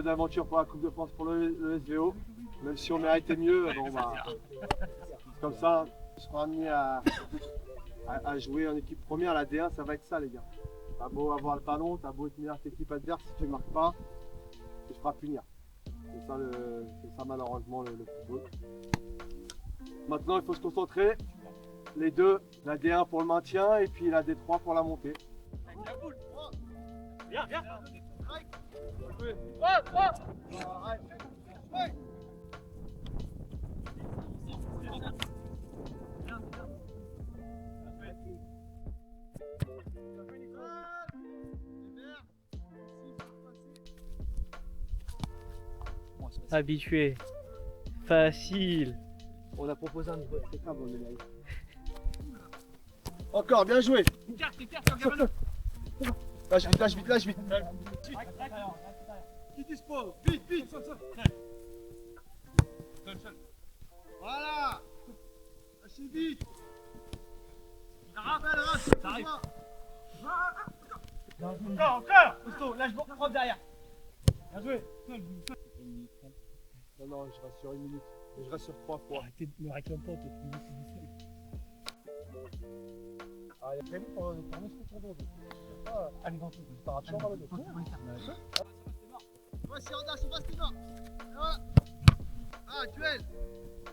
d'aventure pour la Coupe de France pour le SVO. Même si on méritait mieux, bon bah, comme ça, on sera amené à jouer en équipe première. La D1, ça va être ça, les gars. T'as beau avoir le ballon, t'as beau être meilleur que l'équipe adverse, si tu ne marques pas, tu te feras punir. C'est ça malheureusement le football. Maintenant, il faut se concentrer. Les deux, la D1 pour le maintien et puis la D3 pour la montée. Viens, viens. Habitué. Facile. On a proposé un niveau très grave, on est là. Encore, bien joué. Lâche vite, lâche vite, lâche vite. Qui dispose? Vite, vite. Voilà. Lâchez vite. Ça arrive. Encore. Costaud, lâche bon, prends derrière. Bien joué. Non, je reste sur une minute. Je reste sur 3 fois. Arrêtez de me réclamer pas, peut-être que Ah, il y a prévu pour nous sur ton dos. allez, dans tout. T'as raté sur le dos. Voici Anda, c'est Bastina. Ah, duel.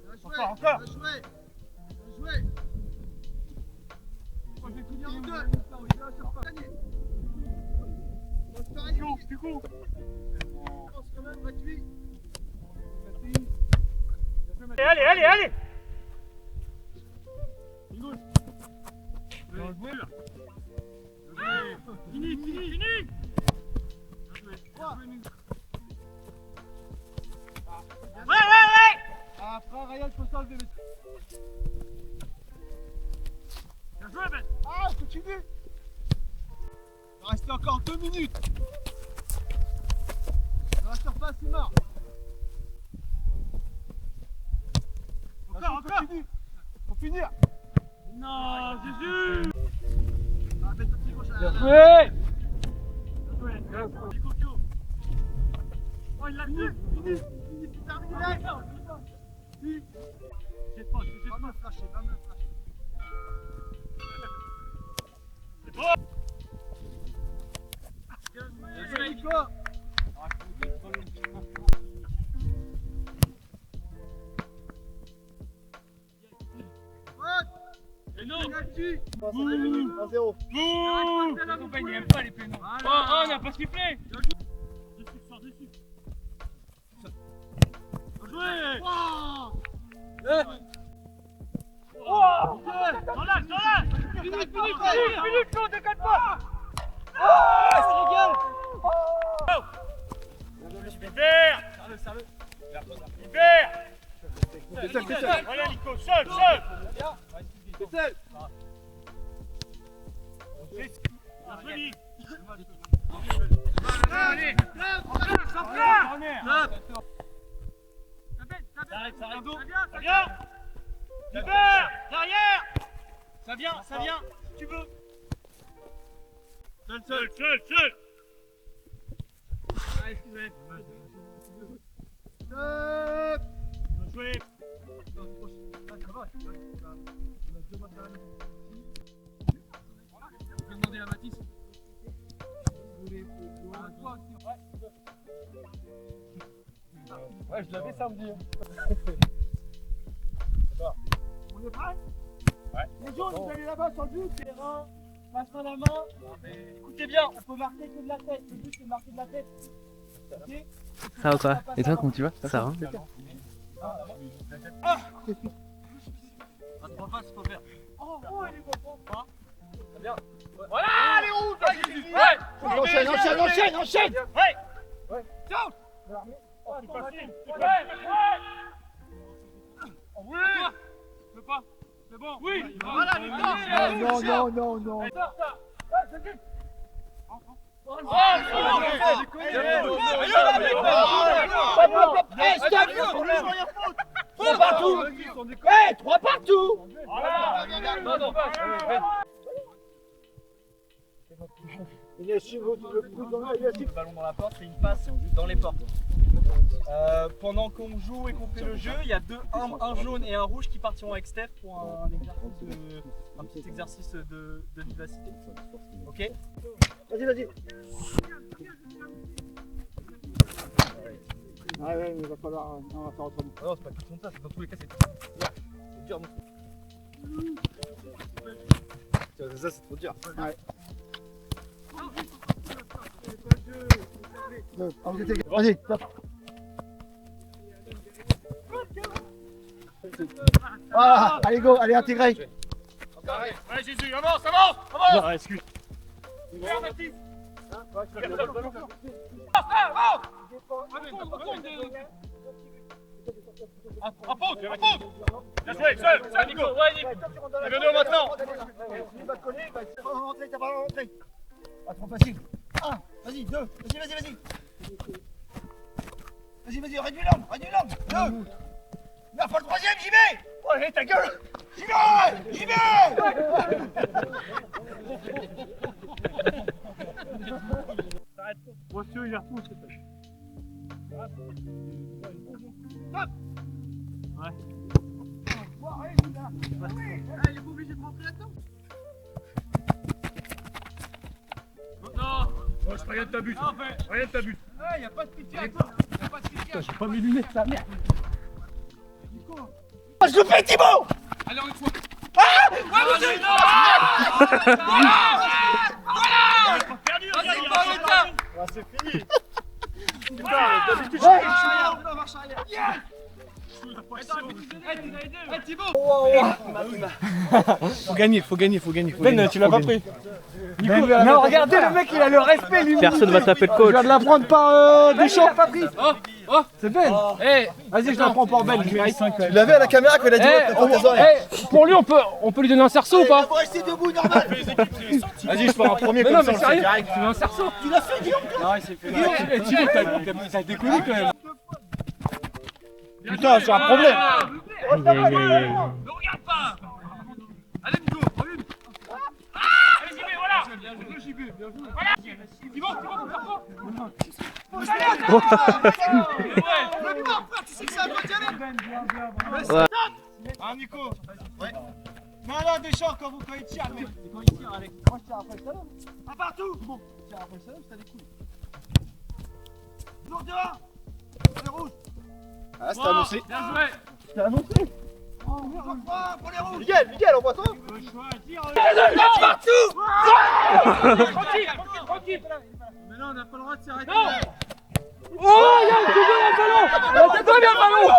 Bien joué. Encore. Bien joué. Bien joué. Je vais finir en deux. Gagné. On va se faire une Du coup. On commence quand même gratuit. Allez. Fini. Ouais. Ah, frère, Ryan, faut s'enlever. Bien joué, Ben. Ah, continue. Il va rester encore 2 minutes. Dans la surface, c'est mort. Encore. Continue. Faut finir. Non, Jésus. Ah, mets ton pied gauche à la Bien joué. Oh, il l'a vu. Fini, c'est terminé. Si. Jette pas. Va me flasher, va me flasher. C'est bon. Bien joué, Nico. Et non. 1-0. La compagnie n'aime pas les pénaux. Oh, on n'a pas sifflé. Dessus. Bien joué. Dans l'âge. Fini, Claude, déconne pas. Serre-le. Libère. Voilà, Nico, seul. Fessel. Joli. Allez. Ça vient. Libère. Derrière. Ça vient, si tu veux. Seul. Bien joué. Je vais demander à Mathis. Ouais, je l'avais samedi. On est prêts? Ouais. Les jaunes, vous allez là-bas sur le but, terrain, passe dans la main. Écoutez bien, on peut marquer que de la tête. Le but, c'est de marquer de la tête. Ok? Ça va quoi? Et toi, comment tu vas? Ça va? On va pas se refaire. Oh, il est bon. Très bien. Voilà, les rouges. Enchaîne. Ouais. Ciao. Oh, c'est facile. Oui. Tu peux pas. C'est bon. Oui. Voilà, Non. Trois partout. Hey, 3 partout. Voilà. Non. Le ballon dans la porte, c'est une passe dans les portes. Pendant qu'on joue et qu'on fait le jeu, il y a un jaune et un rouge qui partiront avec Steph pour un petit exercice de vivacité. Ok? Vas-y. Ah ouais, il va falloir. On va faire autrement. Non, c'est pas question de ça, c'est dans tous les cas, c'est dur. Ça, c'est trop dur. Ouais. Vas-y, top. Ah, allez go, allez intégrer. Allez Jésus, avance, avance. Non, excuse. Apôtre. Bien joué, seul, Nico. Ouais, Nico. C'est le maintenant. Il va te coller, il va te rentrer, t'as pas rentré. Pas trop facile. Un, vas-y, deux, vas-y. Vas-y, réduis l'angle. Deux. La fois le troisième, j'y vais. Oh, allez, ta gueule. J'y vais. Moi, si tu veux, il repousse. Stop. Ouais. Il est pas obligé de rentrer là-dedans. Non. Rien de ta but. Rien de ta but. Il n'y a pas de pitié à toi. J'ai pas mes lunettes, ta merde. Je le fais, Thibaut. Allez, une fois. Voilà. Perdu, c'est fini. D'habitude, marche arrière. Thibaut. Faut gagner. Ben, tu l'as pas pris. Non, regardez, le mec, il a le respect, lui. Personne va taper le Je coach. viens de la prendre par Deschamps. Pas pris. C'est Ben. Vas-y, je la prends par Ben. Tu l'avais à la caméra quand il a dit pour lui, on peut lui donner un cerceau ou pas? Il va rester debout, normal. Vas-y, je pars en premier comme ça. Mais sérieux, tu veux un cerceau? Tu l'as fait, Guillaume. Non, il s'est fait. Thibaut, t'as déconné quand même. Putain, j'ai un problème. Aïe. Ne regarde pas. Allez, Nico, allume. Allez, JB, voilà. Bien joué. Voilà. Thibaut, faut faire quoi? Le mort, frère, tu sais que ça doit y aller. Ah, Nico. Ouais. Non, Deschamps, quand il tire, mais quand il tire, allez. Moi, je tire après le salon. Un partout. Bon, je tire après le salon, c'est des couilles. Lourd dehors. Le rouge. Ah, c'était annoncé. Bien joué. C'était annoncé. Pour les rouges. Miguel, on voit toi. Partout. Tranquille. Mais là, on n'a pas le droit de s'arrêter. Non. Oh, il y a un coup de ballon. C'est toi bien le ballon.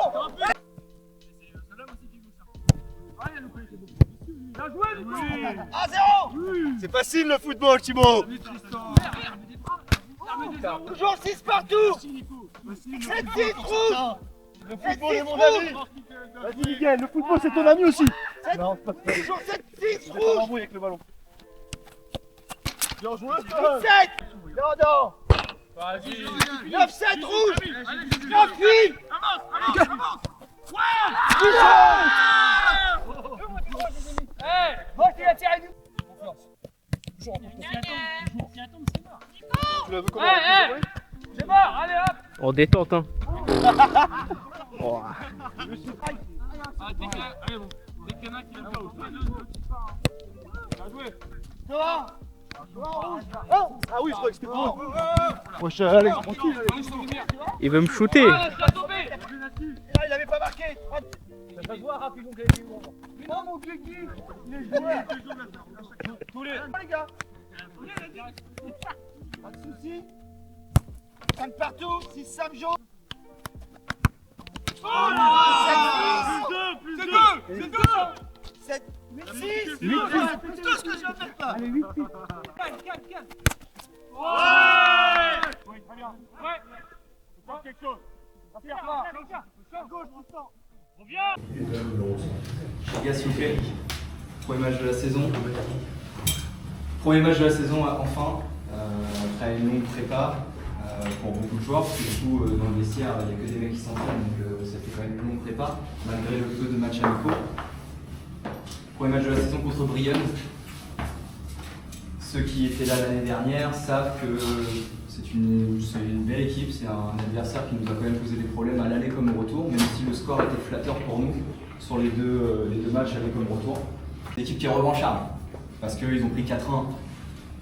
Bien joué, Nico. 1-0. C'est facile le football, Thibaut. Toujours 6 partout. 7-6 rouges. Le football est mon ami. Vas-y, Miguel, le football c'est ton ami aussi. Non, c'est pas ça. Toujours 7-6 rouges. Avec le ballon. Bien joué. 7. Non. 9-7 rouge. 9-8. Avance. Moi qui la tire avec nous. Tu l'as vu comment C'est mort, allez hop. En détente, hein. Dès qu'il y en a qui l'a pas au sol, bien joué. Ah oui, je crois que c'était pour eux. Moi je suis allé tranquille. Il veut me shooter. Ah, ça a tombé. Là, il avait pas marqué. Ça se voit rapidement qu'il a été bon. Non, mon objectif, les joueurs. Tous les gars. Pas de soucis. 5 partout, 6 Sam jaune. Oh, plus 2. 7, 8, 6. 8, 8, 6. C'est tout ce que je viens de mettre là. Allez, 8, 6. Calme. Ouais, très bien. Ouais. Faut faire quelque chose. Gauche, tout le temps. Reviens. Les gars, s'il vous plaît. Premier match de la saison. Premier match de la saison, enfin. Après une longue prépa pour beaucoup de joueurs, parce que du coup, dans le vestiaire, il n'y a que des mecs qui s'entraînent, donc ça fait quand même une longue prépa, malgré le peu de matchs amicaux. Premier match de la saison contre Brienne. ceux qui étaient là l'année dernière savent que c'est une belle équipe, c'est un adversaire qui nous a quand même posé des problèmes à l'aller comme au retour, même si le score était flatteur pour nous sur les deux matchs aller comme retour. C'est une équipe qui est revancharde, parce qu'ils ont pris 4-1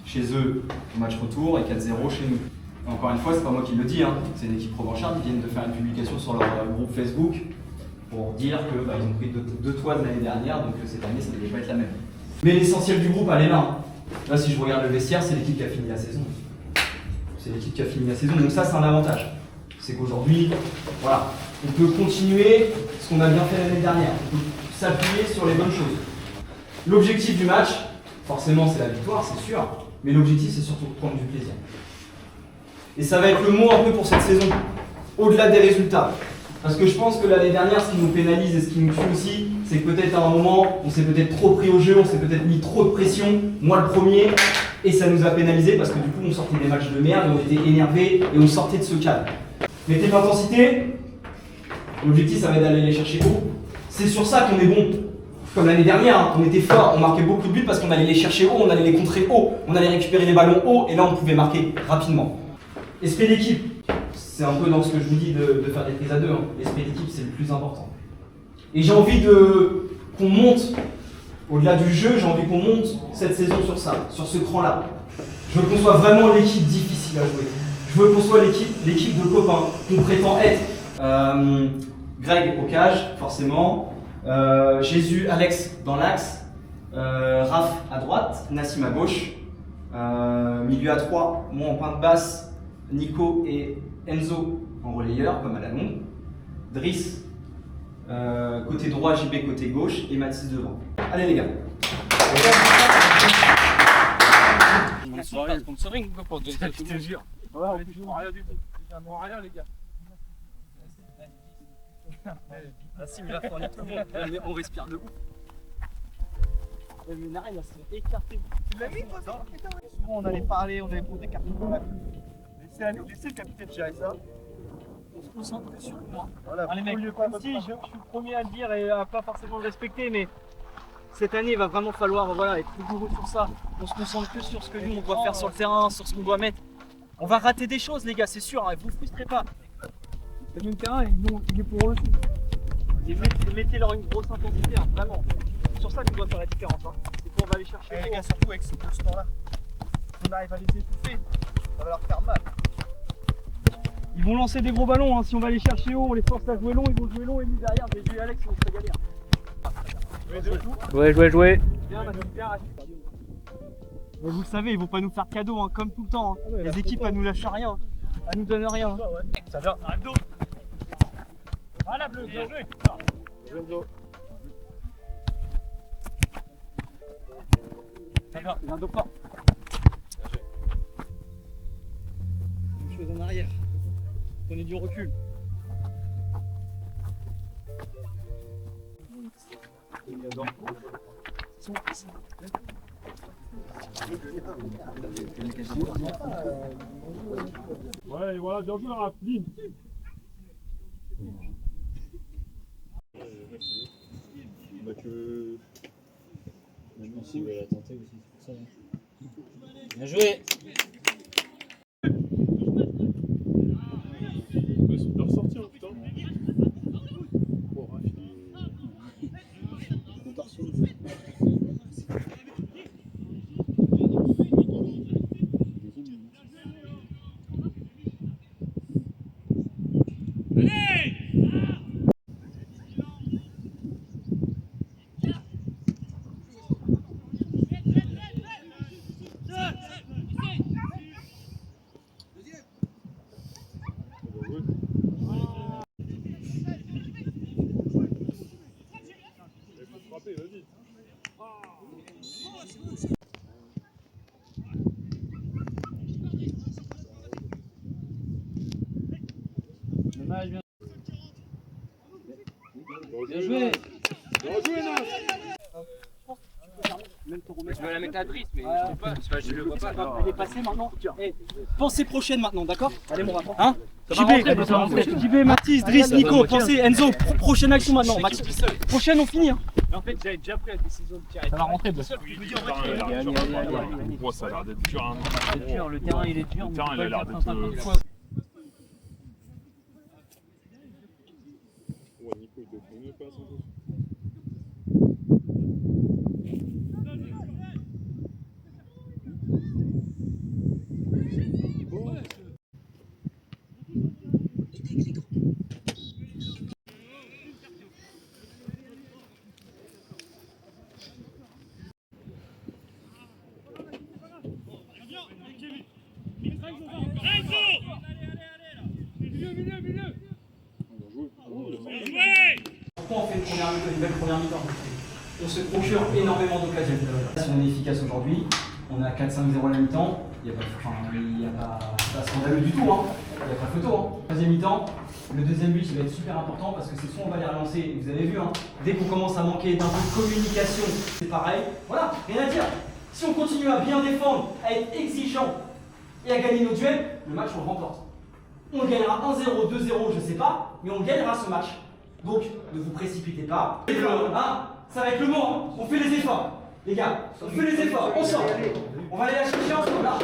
chez eux au match retour et 4-0 chez nous. Et encore une fois, c'est pas moi qui le dis, hein. C'est une équipe revancharde, ils viennent de faire une publication sur leur groupe Facebook pour dire qu'ils ont pris deux toises l'année dernière, donc cette année ça ne devait pas être la même. Mais l'essentiel du groupe, elle est là. Là, si je regarde le vestiaire, c'est l'équipe qui a fini la saison. C'est l'équipe qui a fini la saison, donc ça c'est un avantage. C'est qu'aujourd'hui, voilà, on peut continuer ce qu'on a bien fait l'année dernière. On peut s'appuyer sur les bonnes choses. L'objectif du match, forcément c'est la victoire, c'est sûr, mais l'objectif c'est surtout de prendre du plaisir. Et ça va être le mot un peu pour cette saison, au-delà des résultats. Parce que je pense que l'année dernière, ce qui nous pénalise et ce qui nous tue aussi, c'est que peut-être à un moment, on s'est peut-être trop pris au jeu, on s'est peut-être mis trop de pression, moi le premier, et ça nous a pénalisé parce que du coup on sortait des matchs de merde, on était énervés et on sortait de ce cadre. Mettez de l'intensité, l'objectif ça va être d'aller les chercher haut. C'est sur ça qu'on est bon. Comme l'année dernière, hein, on était fort, on marquait beaucoup de buts parce qu'on allait les chercher haut, on allait les contrer haut, on allait récupérer les ballons haut et là on pouvait marquer rapidement. Esprit d'équipe, c'est un peu dans ce que je vous dis de faire des prises à deux. Hein. L'esprit d'équipe c'est le plus important. Et j'ai envie qu'on monte, au-delà du jeu, j'ai envie qu'on monte cette saison sur ça, sur ce cran-là. Je veux qu'on soit vraiment l'équipe difficile à jouer. Je veux qu'on soit l'équipe de copains qu'on prétend être. Greg au cage, forcément. Jésus, Alex dans l'axe. Raph à droite, Nassim à gauche. Milieu à 3, moi en pointe basse, Nico et Enzo en relayeur, comme à la longue. Driss, côté droit, JB côté gauche et Mathis devant. Allez les gars. Sponsoring pour te jure. Ouais, en plus, je vois rien du tout. Je vois rien, les gars. Nassim il va fournir tout le monde, on respire de ouf. Mais Narine elle s'est écartée. Tu l'as mis toi ça? Souvent on allait parler, on allait prendre des cartes. Laissez le capitaine gérer ça. On se concentre que sur moi. Voilà, Allez mec, si je suis le premier à le dire et à pas forcément le respecter, mais cette année il va vraiment falloir être rigoureux sur ça. On se concentre que sur ce que nous on doit faire sur le terrain, sur ce qu'on doit mettre. On va rater des choses les gars, c'est sûr, hein, vous frustrez pas. Le même terrain, il est pour eux aussi. Et mettez-leur une grosse intensité, hein, vraiment. C'est sur ça qu'on doit faire la différence. Hein. C'est qu'on va aller chercher. Les gars, surtout avec ce temps-là, si on arrive à les étouffer, ça va leur faire mal. Ils vont lancer des gros ballons, hein. Si on va les chercher haut, on les force à jouer long, ils vont jouer long et nous derrière, j'ai vu Alex, on se régaler. Jouer. Bien, mais vous le savez, ils vont pas nous faire cadeau, hein, comme tout le temps. Hein. Les équipes, elles nous lâchent rien. Elles nous donnent rien. Hein. Ça vient. Voilà, bleu, bien joué. Ça va, il y a un dos fort. Une chose en arrière. Prenez du recul. Ouais, voilà, bien joué, rapide. Bah que... Maintenant, si vous allez la tenter aussi, c'est pour ça. Bien joué. Ils sont bien ressortis, hein, putain. Oh, Raph, il est contorsion. Vas-y. Bien joué. Bien joué, Nas. Je vais la mettre à Driss, mais je le vois pas. Elle est passée maintenant. Hey, pensez prochaine maintenant, d'accord? Allez mon rapport. Hein? rentrer, JB, Mathis, Driss, Nico, pensez, Enzo, prochaine action maintenant. Prochaine, on finit. Hein. Mais en fait, j'avais déjà pris la décision de tirer. Ça va rentrer, C'est ça que je me dis en Putain, vrai. il a l'air dur. Moi, ça a l'air d'être dur. Hein. C'est dur, le terrain il est dur. Le terrain, il a l'air d'être. 150 fois. Ouais, Nico, il te fait une passe en plus. Pourquoi on fait une belle première mi-temps? On se procure énormément d'occasions. Si on est efficace aujourd'hui, on est à 4-5-0 à la mi-temps, il n'y a pas scandaleux du tout, hein. Il n'y a pas photo. Hein. Deuxième mi-temps, le deuxième but il va être super important parce que c'est soit on va les relancer, vous avez vu, hein, dès qu'on commence à manquer d'un peu de communication, c'est pareil. Voilà, rien à dire. Si on continue à bien défendre, à être exigeant et à gagner nos duels, le match on le remporte. On gagnera 1-0, 2-0, je sais pas, mais on gagnera ce match. Donc, ne vous précipitez pas. Hein, ça va être le mot, hein. On fait les efforts. Les gars, on fait les efforts, on sort. On va aller la chercher ensemble. Là.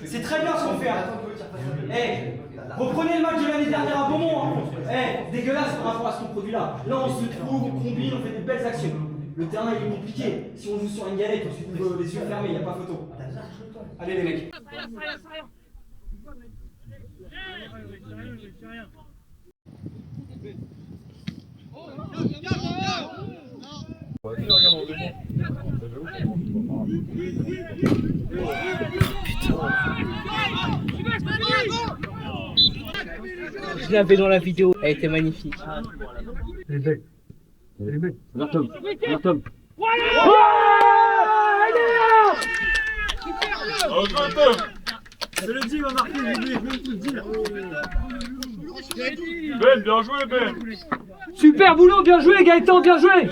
C'est très bien ce qu'on fait. Hein. Hey, reprenez le match de l'année dernière à Beaumont. Hein. Hey, dégueulasse par rapport à ce qu'on produit là. Là, on se trouve, on combine, on fait des belles actions. Le terrain il est compliqué. Si on joue sur une galette, on se trouve les yeux fermés, il n'y a pas photo. Allez les mecs. Je l'avais dans la vidéo, elle était magnifique. Je le dis, il va marquer, je vais te le dire. Ben, bien joué, Ben. Super boulot, bien joué Gaëtan, bien joué.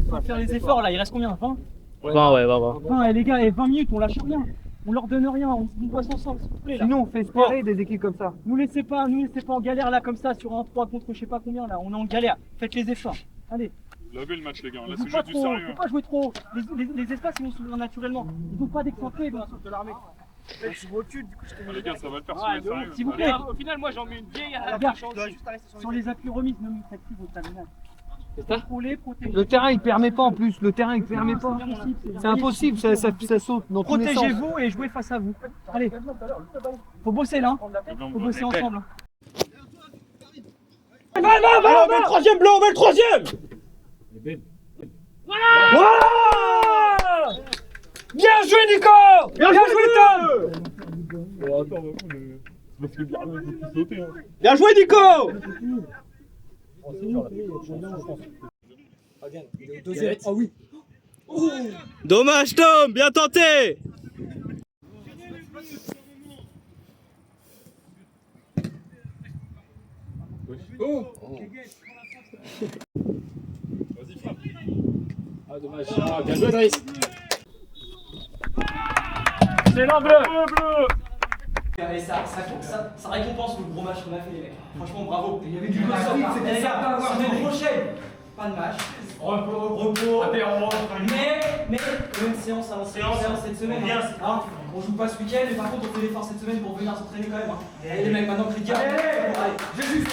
On va faire les efforts là, il reste combien? 20? 20, ouais, 20. 20, et les gars, et 20 minutes, on lâche rien. On leur donne rien, on bosse ensemble, s'il vous plaît. Là. Sinon, on fait espérer des équipes comme ça. Nous laissez pas en galère là comme ça sur un 3 contre je sais pas combien là, on est en galère. Faites les efforts. Allez. Lavez le match, les gars. Là, Faut c'est pas juste du trop, sérieux. faut pas jouer trop. Les espaces ils vont s'ouvrir naturellement. Ils vont pas d'accentuer dans de l'armée. Je recule, du coup je Ah, les gars, ça va le faire, Ouais, soyez sérieux. s'il vous plaît. Au final, moi j'en mets une vieille à la Regarde, chance. sur les appuis remises, ne me faites plus votre terminal. Contrôlez, protégez. Le terrain, il permet pas en plus. Le terrain, il permet pas. C'est impossible, ça saute dans tous les sens. Protégez-vous et jouez face à vous. Allez, faut bosser là. Faut bosser ensemble. On met le troisième blanc, on met le troisième. Voilà. Bien joué Nico. Bien joué Tom. Bon, attends, c'est parce que le gardien il peut sauter. Hein. Bien joué Nico. Deuxième. Ah oui. Dommage Tom, bien tenté. Vas-y, frappe. Ah, dommage. Ah, bien joué, Driss. C'est l'angle bleu. Et ça récompense le gros match qu'on a fait les mecs. Franchement bravo. Il y avait du c'était ça. Semaine prochaine, pas de match. Repos. Mais une séance avant cette semaine. Hein. On joue pas ce week-end, mais par contre on fait l'effort cette semaine pour venir s'entraîner quand même. Hein. Et les mecs maintenant critique. Allez, je suis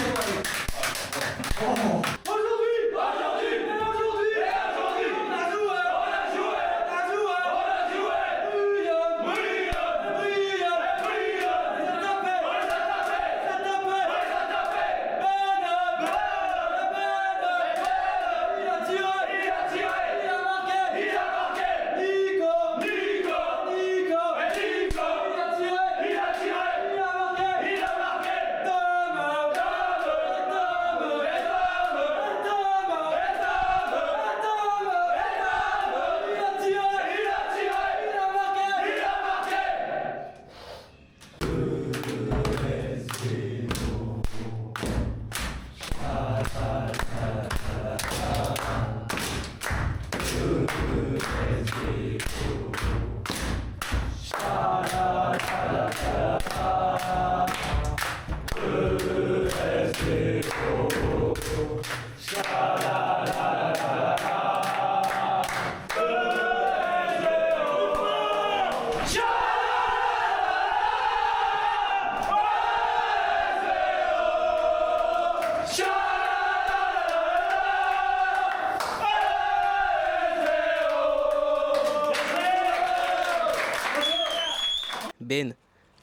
Ben,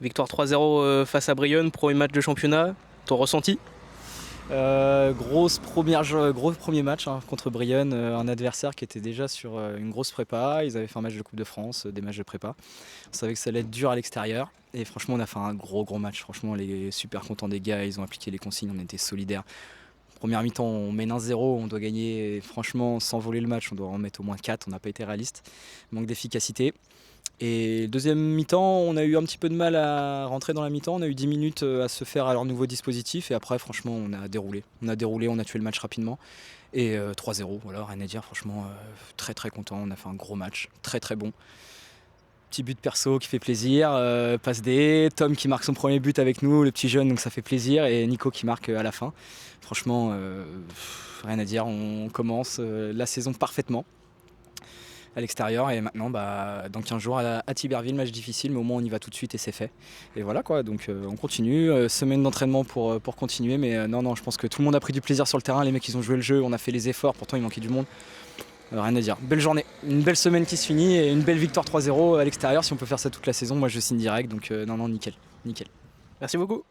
victoire 3-0 face à Brionne, premier match de championnat, ton ressenti? Gros premier match contre Brionne, un adversaire qui était déjà sur une grosse prépa. Ils avaient fait un match de Coupe de France, des matchs de prépa. On savait que ça allait être dur à l'extérieur. Et franchement, on a fait un gros match. Franchement, on est super contents des gars. Ils ont appliqué les consignes, on était solidaires. Première mi-temps, on mène 1-0, on doit gagner. Et franchement, sans voler le match, on doit en mettre au moins 4. On n'a pas été réaliste. Manque d'efficacité. Et deuxième mi-temps, on a eu un petit peu de mal à rentrer dans la mi-temps. On a eu 10 minutes à se faire à leur nouveau dispositif. Et après, franchement, on a déroulé. On a tué le match rapidement. Et 3-0, voilà, rien à dire. Franchement, très content. On a fait un gros match, très bon. Petit but perso qui fait plaisir. Passe D, Tom qui marque son premier but avec nous, le petit jeune, donc ça fait plaisir. Et Nico qui marque à la fin. Franchement, rien à dire. On commence la saison parfaitement à l'extérieur et maintenant dans 15 jours à Tiberville, match difficile mais au moins on y va tout de suite et c'est fait. Et voilà quoi, donc on continue, semaine d'entraînement pour continuer mais non, je pense que tout le monde a pris du plaisir sur le terrain, les mecs ils ont joué le jeu, on a fait les efforts, pourtant il manquait du monde. Rien à dire, belle journée, une belle semaine qui se finit et une belle victoire 3-0 à l'extérieur, si on peut faire ça toute la saison, moi je signe direct donc non nickel. Merci beaucoup.